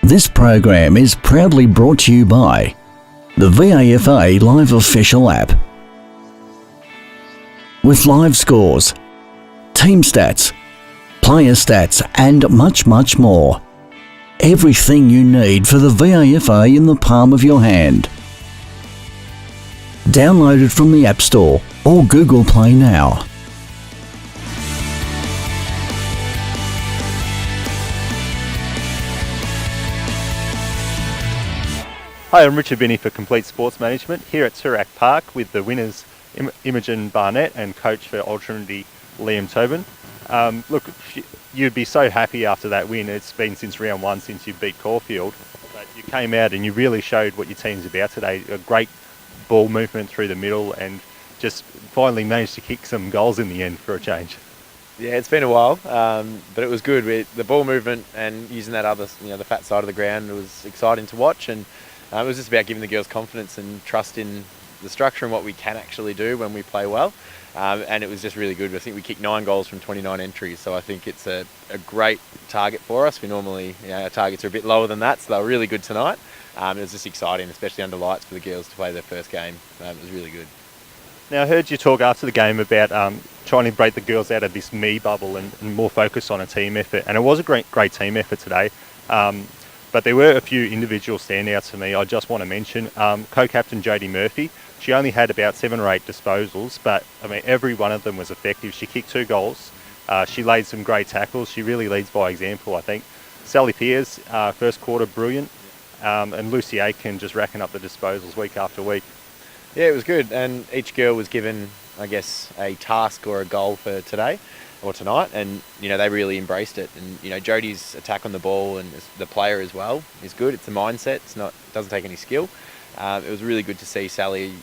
This program is proudly brought to you by the VAFA Live Official app. With live scores, team stats, player stats and much more. Everything you need for the VAFA in the palm of your hand. Download it from the App Store or Google Play now. Hi, I'm Richard Binney for Complete Sports Management here at Toorak Park with the winners Imogen Barnett and coach for Old Trinity Liam Tobin. Look, you'd be so happy after that win. It's been since round one since you beat Caulfield, but you came out and you really showed what your team's about today. A great ball movement through the middle and just finally managed to kick some goals in the end for a change. Yeah, it's been a while, but it was good. The ball movement and using that other, the fat side of the ground, it was exciting to watch, and it was just about giving the girls confidence and trust in the structure and what we can actually do when we play well. And it was just really good. I think we kicked 9 goals from 29 entries, so I think it's a great target for us. We normally, our targets are a bit lower than that, so they were really good tonight. It was just exciting, especially under lights, for the girls to play their first game. It was really good. Now, I heard you talk after the game about trying to break the girls out of this me bubble and more focus on a team effort, and it was a great team effort today. But there were a few individual standouts for me. I just want to mention co-captain Jodie Murphy. She only had about 7 or 8 disposals, but I mean every one of them was effective. She kicked 2 goals. She laid some great tackles. She really leads by example, I think. Sally Pearce, first quarter, brilliant. And Lucy Aiken just racking up the disposals week after week. Yeah, it was good. And each girl was given, I guess, a task or a goal for today or tonight, and they really embraced it. And Jodie's attack on the ball and the player as well is good. It's a mindset. It doesn't take any skill. It was really good to see Sally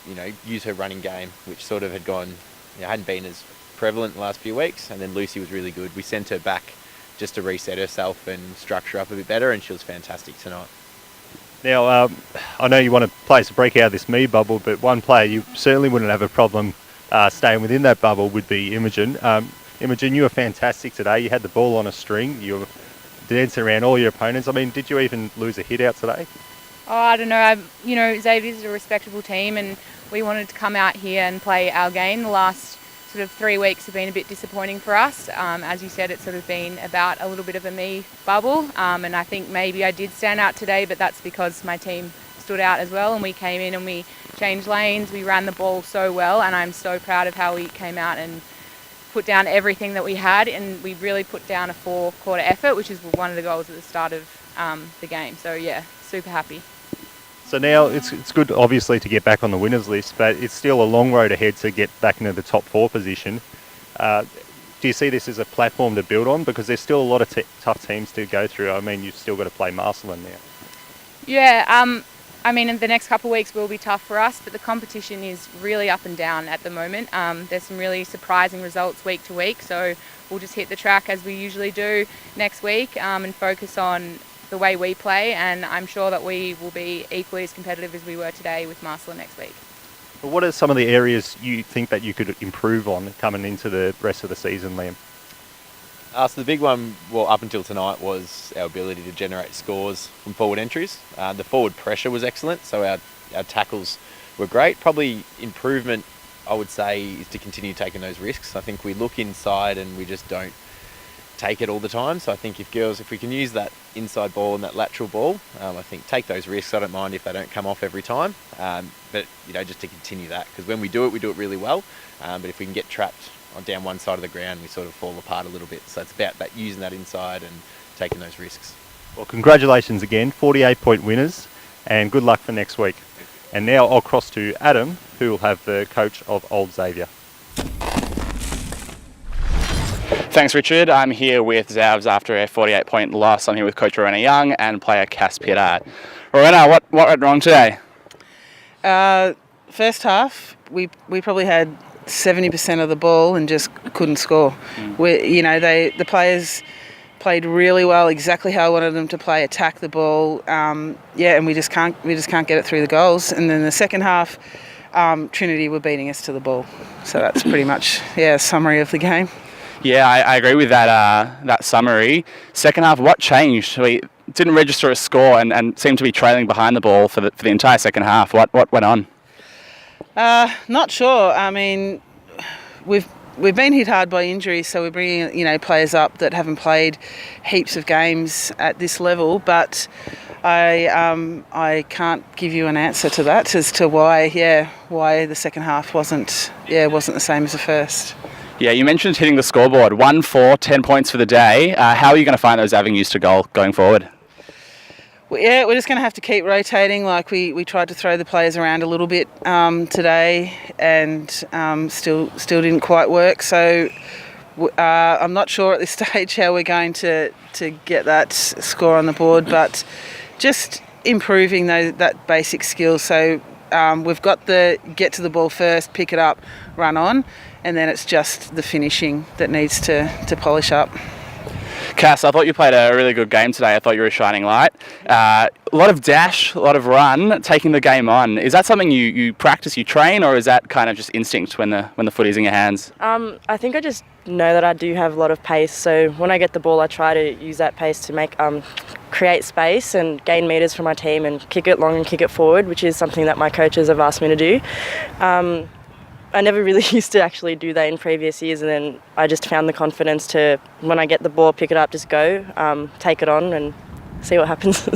use her running game, which sort of had gone hadn't been as prevalent in the last few weeks. And then Lucy was really good. We sent her back just to reset herself and structure up a bit better, and she was fantastic tonight. Now, I know you want players to break out of this me bubble, but one player you certainly wouldn't have a problem staying within that bubble would be Imogen. Imogen, you were fantastic today. You had the ball on a string. You were dancing around all your opponents. I mean, did you even lose a hit out today? Oh, I don't know. Xaverians is a respectable team, and we wanted to come out here and play our game. The last sort of 3 weeks have been a bit disappointing for us. As you said, it's sort of been about a little bit of a me bubble, and I think maybe I did stand out today, but that's because my team stood out as well, and we came in and we changed lanes. We ran the ball so well, and I'm so proud of how we came out and put down everything that we had, and we really put down a 4-quarter effort, which is one of the goals at the start of the game. So yeah, super happy. So now it's good, obviously, to get back on the winners list, but it's still a long road ahead to get back into the top 4 position. Do you see this as a platform to build on? Because there's still a lot of tough teams to go through. I mean, you've still got to play Marcelin now. Yeah, I mean, in the next couple of weeks will be tough for us, but the competition is really up and down at the moment. There's some really surprising results week to week, so we'll just hit the track as we usually do next week and focus on the way we play, and I'm sure that we will be equally as competitive as we were today with Marcelin next week. Well, what are some of the areas you think that you could improve on coming into the rest of the season, Liam? So the big one, up until tonight, was our ability to generate scores from forward entries. The forward pressure was excellent, so our tackles were great. Probably improvement, I would say, is to continue taking those risks. I think we look inside and we just don't take it all the time. So I think if we can use that inside ball and that lateral ball, I think take those risks. I don't mind if they don't come off every time, but just to continue that, because when we do it really well. But if we can get trapped down one side of the ground, we sort of fall apart a little bit. So it's about using that inside and taking those risks. Well, congratulations again, 48-point winners, and good luck for next week. And now I'll cross to Adam, who will have the coach of Old Xavier. Thanks, Richard. I'm here with Zavs after a 48-point loss. I'm here with Coach Rowena Young and player Cass Piedad. Rowena, what went wrong today? First half, we probably had 70% of the ball and just couldn't score. The players played really well, exactly how I wanted them to play, attack the ball. And we just can't get it through the goals. And then the second half, Trinity were beating us to the ball. So that's pretty much a summary of the game. Yeah, I agree with that summary. Second half, what changed? didn't register a score and seemed to be trailing behind the ball for the entire second half. What went on? Not sure. I mean, we've been hit hard by injuries, so we're bringing players up that haven't played heaps of games at this level. But I can't give you an answer to that as to why the second half wasn't the same as the first. Yeah, you mentioned hitting the scoreboard. 1-4, 10 points for the day. How are you going to find those avenues to goal going forward? Well, yeah, we're just going to have to keep rotating. Like we tried to throw the players around a little bit today, and still didn't quite work. So I'm not sure at this stage how we're going to get that score on the board, but just improving that basic skill. So we've got the get to the ball first, pick it up, run on, and then it's just the finishing that needs to polish up. Cass, I thought you played a really good game today. I thought you were a shining light. A lot of dash, a lot of run, taking the game on. Is that something you practice, you train, or is that kind of just instinct when the footy's in your hands? I think I just know that I do have a lot of pace. So when I get the ball, I try to use that pace to make create space and gain metres for my team and kick it long and kick it forward, which is something that my coaches have asked me to do. I never really used to actually do that in previous years, and then I just found the confidence to, when I get the ball, pick it up, just go, take it on and see what happens.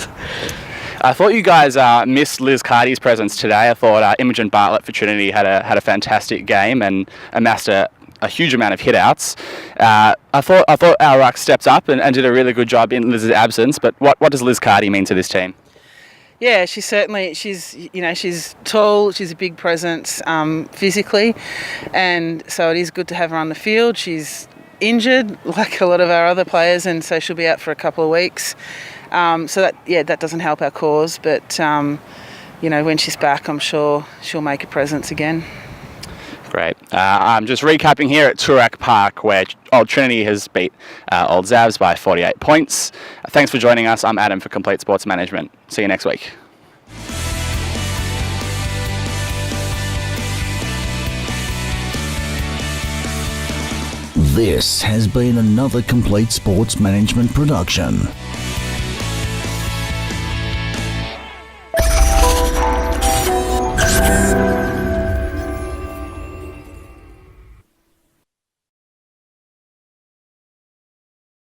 I thought you guys missed Liz Carty's presence today. I thought Imogen Bartlett for Trinity had a fantastic game and amassed a huge amount of hit-outs. I thought our ruck stepped up and did a really good job in Liz's absence, but what does Liz Carty mean to this team? Yeah, she's tall, she's a big presence physically, and so it is good to have her on the field. She's injured like a lot of our other players, and so she'll be out for a couple of weeks. So that doesn't help our cause, but when she's back, I'm sure she'll make a presence again. Great. I'm just recapping here at Toorak Park, where Old Trinity has beat Old Xavs by 48 points. Thanks for joining us. I'm Adam for Complete Sports Management. See you next week. This has been another Complete Sports Management production.